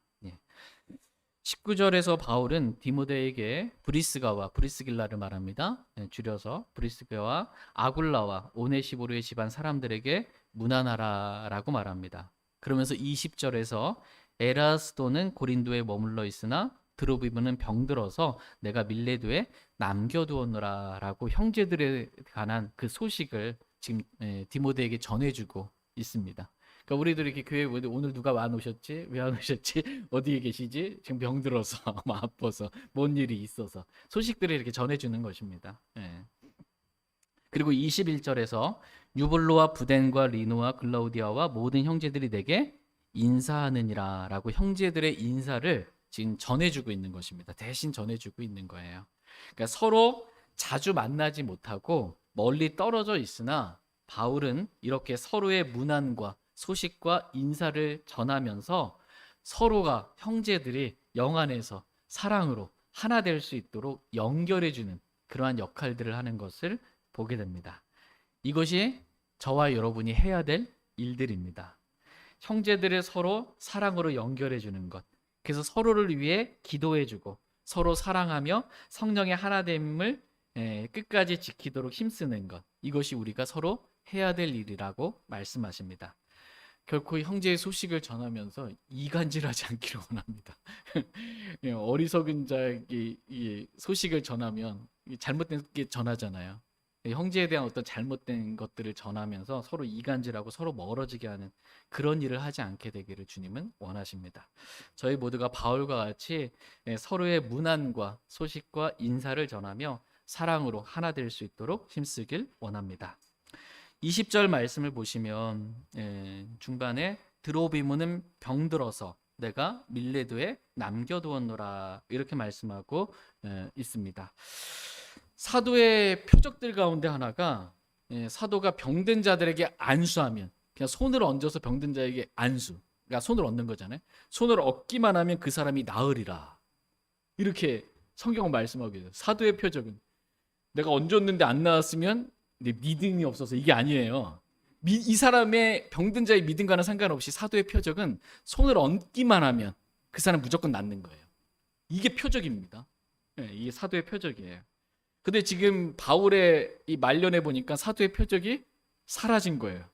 19절에서 바울은 디모데에게 브리스가와, 브리스길라를 말합니다. 줄여서 브리스가와 아굴라와 오네시보르의 집안 사람들에게 문안하라라고 말합니다. 그러면서 20절에서 에라스도는 고린도에 머물러 있으나 드로비모는 병들어서 내가 밀레도에 남겨두었노라라고 형제들에 관한 그 소식을 지금 디모데에게 전해주고 있습니다. 그러니까 우리들이 이렇게 교회에 오늘 누가 안 오셨지? 왜 안 오셨지? 어디에 계시지? 지금 병들어서, 아파서, 뭔 일이 있어서 소식들을 이렇게 전해주는 것입니다. 그리고 21절에서 유볼로와 부덴과 리노와 글라우디아와 모든 형제들이 내게 인사하느니라 라고 형제들의 인사를 지금 전해주고 있는 것입니다. 대신 전해주고 있는 거예요. 그러니까 서로 자주 만나지 못하고 멀리 떨어져 있으나 바울은 이렇게 서로의 문안과 소식과 인사를 전하면서 서로가, 형제들이 영 안에서 사랑으로 하나 될 수 있도록 연결해주는 그러한 역할들을 하는 것을 보게 됩니다. 이것이 저와 여러분이 해야 될 일들입니다. 형제들을 서로 사랑으로 연결해주는 것, 그래서 서로를 위해 기도해주고 서로 사랑하며 성령의 하나됨을 끝까지 지키도록 힘쓰는 것, 이것이 우리가 서로 해야 될 일이라고 말씀하십니다. 결코 형제의 소식을 전하면서 이간질하지 않기를 원합니다. 어리석은 자에게 소식을 전하면 잘못된 게 전하잖아요. 형제에 대한 어떤 잘못된 것들을 전하면서 서로 이간질하고 서로 멀어지게 하는 그런 일을 하지 않게 되기를 주님은 원하십니다. 저희 모두가 바울과 같이 서로의 문안과 소식과 인사를 전하며 사랑으로 하나 될 수 있도록 힘쓰길 원합니다. 20절 말씀을 보시면 중반에 드로비모는 병들어서 내가 밀레도에 남겨두었노라 이렇게 말씀하고 있습니다. 사도의 표적들 가운데 하나가 사도가 병든 자들에게 안수하면, 그냥 손을 얹어서 병든 자에게 안수, 그러니까 손을 얹는 거잖아요. 손을 얹기만 하면 그 사람이 나으리라, 이렇게 성경은 말씀하고 있어요. 사도의 표적은 내가 얹었는데 안 나았으면 내 믿음이 없어서, 이게 아니에요. 이 사람의, 병든 자의 믿음과는 상관없이 사도의 표적은 손을 얹기만 하면 그 사람 무조건 낫는 거예요. 이게 표적입니다. 이게 사도의 표적이에요. 근데 지금 바울의 이 말년에 보니까 사도의 표적이 사라진 거예요.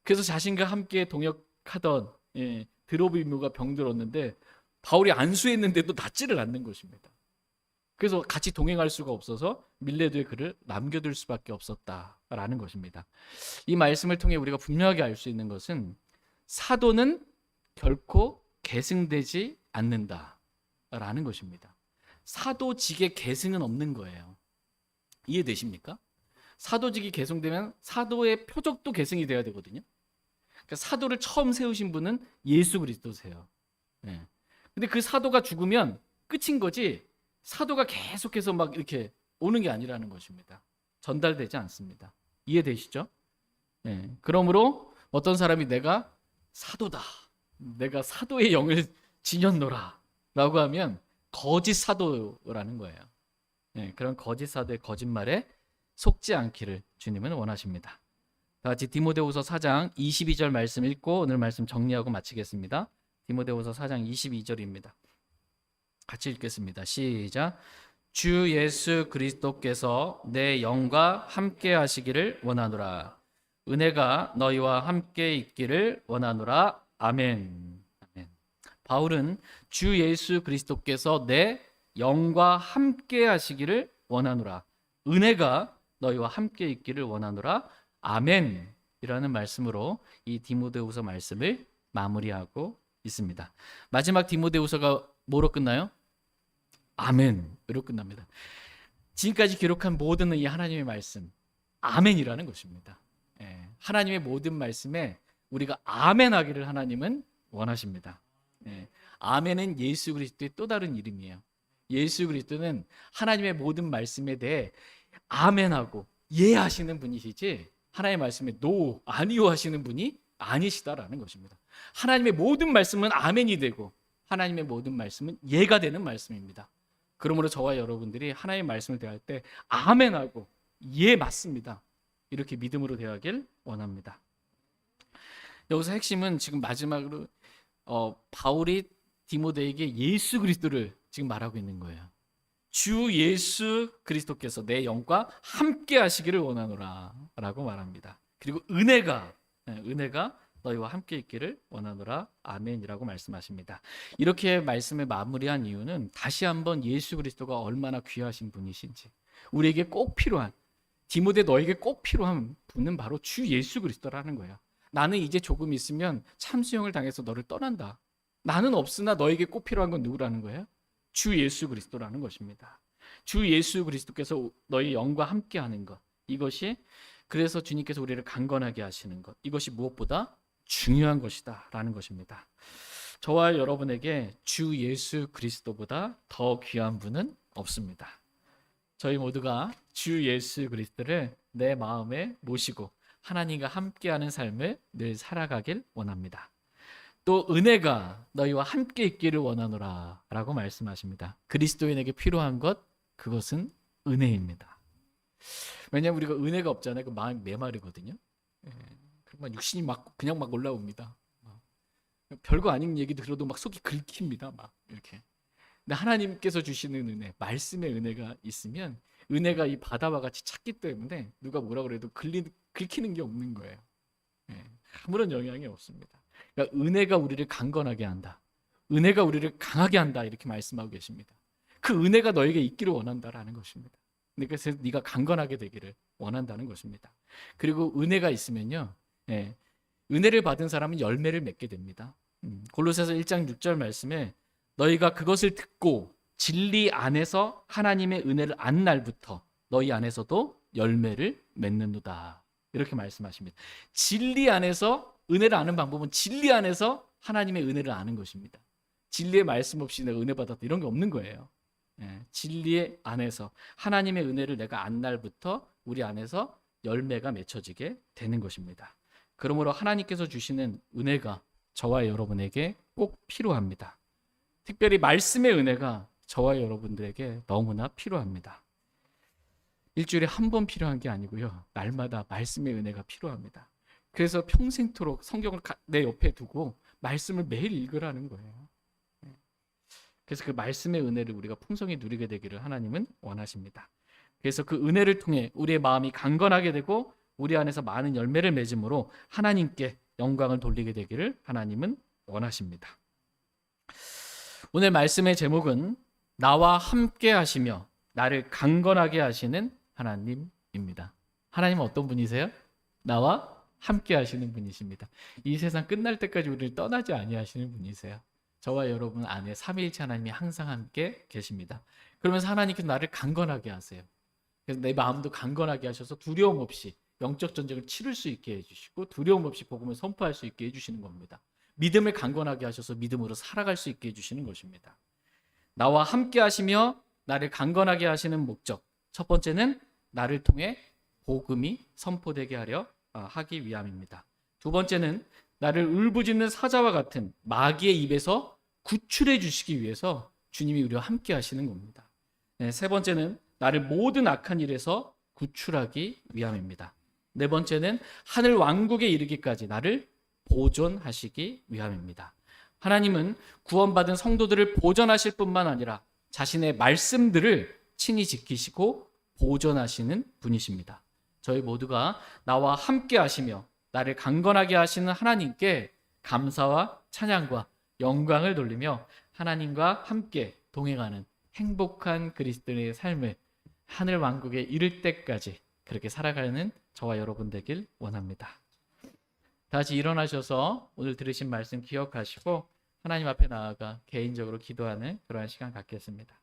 그래서 자신과 함께 동역하던 드로비모가 병들었는데 바울이 안수했는데도 낫지를 않는 것입니다. 그래서 같이 동행할 수가 없어서 밀레도에 그를 남겨둘 수밖에 없었다라는 것입니다. 이 말씀을 통해 우리가 분명하게 알 수 있는 것은 사도는 결코 계승되지 않는다라는 것입니다. 사도직에 계승은 없는 거예요. 이해되십니까? 사도직이 계승되면 사도의 표적도 계승이 돼야 되거든요. 그러니까 사도를 처음 세우신 분은 예수 그리스도세요. 근데 그 사도가 죽으면 끝인 거지, 사도가 계속해서 막 이렇게 오는 게 아니라는 것입니다. 전달되지 않습니다. 이해되시죠? 그러므로 어떤 사람이 내가 사도다, 내가 사도의 영을 지녔노라, 라고 하면 거짓 사도라는 거예요. 그런 거짓 사도의 거짓말에 속지 않기를 주님은 원하십니다. 다 같이 디모데후서 4장 22절 말씀 읽고 오늘 말씀 정리하고 마치겠습니다. 디모데후서 4장 22절입니다. 같이 읽겠습니다. 시작. 주 예수 그리스도께서 내 영과 함께 하시기를 원하노라. 은혜가 너희와 함께 있기를 원하노라. 아멘. 아멘. 바울은 주 예수 그리스도께서 내 영과 함께 하시기를 원하노라. 은혜가 너희와 함께 있기를 원하노라. 아멘. 이라는 말씀으로 이 디모데후서 말씀을 마무리하고 있습니다. 마지막 디모데후서가 뭐로 끝나요? 아멘으로 끝납니다. 지금까지 기록한 모든 이 하나님의 말씀, 아멘이라는 것입니다. 하나님의 모든 말씀에 우리가 아멘하기를 하나님은 원하십니다. 아멘은 예수 그리스도의 또 다른 이름이에요. 예수 그리스도는 하나님의 모든 말씀에 대해 아멘하고 예하시는 분이시지 하나님의 말씀에 노, 아니요 하시는 분이 아니시다라는 것입니다. 하나님의 모든 말씀은 아멘이 되고 하나님의 모든 말씀은 예가 되는 말씀입니다. 그러므로 저와 여러분들이 하나님의 말씀을 대할 때 아멘하고 예 맞습니다. 이렇게 믿음으로 대하길 원합니다. 여기서 핵심은 지금 마지막으로 바울이 디모데에게 예수 그리스도를 지금 말하고 있는 거예요. 주 예수 그리스도께서 내 영과 함께 하시기를 원하노라 라고 말합니다. 그리고 은혜가 너희와 함께 있기를 원하노라. 아멘이라고 말씀하십니다. 이렇게 말씀을 마무리한 이유는 다시 한번 예수 그리스도가 얼마나 귀하신 분이신지, 우리에게 꼭 필요한, 디모데 너에게 꼭 필요한 분은 바로 주 예수 그리스도라는 거예요. 나는 이제 조금 있으면 참수형을 당해서 너를 떠난다. 나는 없으나 너에게 꼭 필요한 건 누구라는 거예요? 주 예수 그리스도라는 것입니다. 주 예수 그리스도께서 너희 영과 함께 하는 것, 이것이, 그래서 주님께서 우리를 강건하게 하시는 것, 이것이 무엇보다 중요한 것이다 라는 것입니다. 저와 여러분에게 주 예수 그리스도보다 더 귀한 분은 없습니다. 저희 모두가 주 예수 그리스도를 내 마음에 모시고 하나님과 함께하는 삶을 늘 살아가길 원합니다. 또 은혜가 너희와 함께 있기를 원하노라 라고 말씀하십니다. 그리스도인에게 필요한 것, 그것은 은혜입니다. 왜냐하면 우리가 은혜가 없잖아요. 그 마음이 메마르거든요. 그러면 육신이 그냥 올라옵니다. 별거 아닌 얘기 들어도 속이 긁힙니다. 이렇게. 근데 하나님께서 주시는 은혜, 말씀의 은혜가 있으면 은혜가 이 바다와 같이 찼기 때문에 누가 뭐라 그래도 긁히는 게 없는 거예요. 아무런 영향이 없습니다. 그러니까 은혜가 우리를 강건하게 한다. 은혜가 우리를 강하게 한다. 이렇게 말씀하고 계십니다. 그 은혜가 너에게 있기를 원한다라는 것입니다. 그래서 네가 강건하게 되기를 원한다는 것입니다. 그리고 은혜가 있으면요, 은혜를 받은 사람은 열매를 맺게 됩니다. 골로새서 1장 6절 말씀에 너희가 그것을 듣고 진리 안에서 하나님의 은혜를 안 날부터 너희 안에서도 열매를 맺는도다. 이렇게 말씀하십니다. 진리 안에서 은혜를 아는 방법은 진리 안에서 하나님의 은혜를 아는 것입니다. 진리의 말씀 없이 내가 은혜 받았다 이런 게 없는 거예요. 진리의 안에서 하나님의 은혜를 내가 안 날부터 우리 안에서 열매가 맺혀지게 되는 것입니다. 그러므로 하나님께서 주시는 은혜가 저와 여러분에게 꼭 필요합니다. 특별히 말씀의 은혜가 저와 여러분들에게 너무나 필요합니다. 일주일에 한 번 필요한 게 아니고요, 날마다 말씀의 은혜가 필요합니다. 그래서 평생토록 성경을 내 옆에 두고 말씀을 매일 읽으라는 거예요. 그래서 그 말씀의 은혜를 우리가 풍성히 누리게 되기를 하나님은 원하십니다. 그래서 그 은혜를 통해 우리의 마음이 강건하게 되고 우리 안에서 많은 열매를 맺음으로 하나님께 영광을 돌리게 되기를 하나님은 원하십니다. 오늘 말씀의 제목은 나와 함께 하시며 나를 강건하게 하시는 하나님입니다. 하나님은 어떤 분이세요? 나와 함께 하시는 분이십니다. 이 세상 끝날 때까지 우리를 떠나지 아니하시는 분이세요. 저와 여러분 안에 삼위일체 하나님이 항상 함께 계십니다. 그러면서 하나님께서 나를 강건하게 하세요. 그래서 내 마음도 강건하게 하셔서 두려움 없이 영적 전쟁을 치를 수 있게 해주시고 두려움 없이 복음을 선포할 수 있게 해주시는 겁니다. 믿음을 강건하게 하셔서 믿음으로 살아갈 수 있게 해주시는 것입니다. 나와 함께 하시며 나를 강건하게 하시는 목적, 첫 번째는 나를 통해 복음이 선포되게 하기 위함입니다. 두 번째는 나를 울부짖는 사자와 같은 마귀의 입에서 구출해 주시기 위해서 주님이 우리와 함께 하시는 겁니다. 네, 세 번째는 나를 모든 악한 일에서 구출하기 위함입니다. 네 번째는 하늘 왕국에 이르기까지 나를 보존하시기 위함입니다. 하나님은 구원받은 성도들을 보존하실 뿐만 아니라 자신의 말씀들을 친히 지키시고 보존하시는 분이십니다. 저희 모두가 나와 함께 하시며 나를 강건하게 하시는 하나님께 감사와 찬양과 영광을 돌리며 하나님과 함께 동행하는 행복한 그리스도인의 삶을 하늘 왕국에 이를 때까지 그렇게 살아가는 저와 여러분 되길 원합니다. 다시 일어나셔서 오늘 들으신 말씀 기억하시고 하나님 앞에 나아가 개인적으로 기도하는 그러한 시간 갖겠습니다.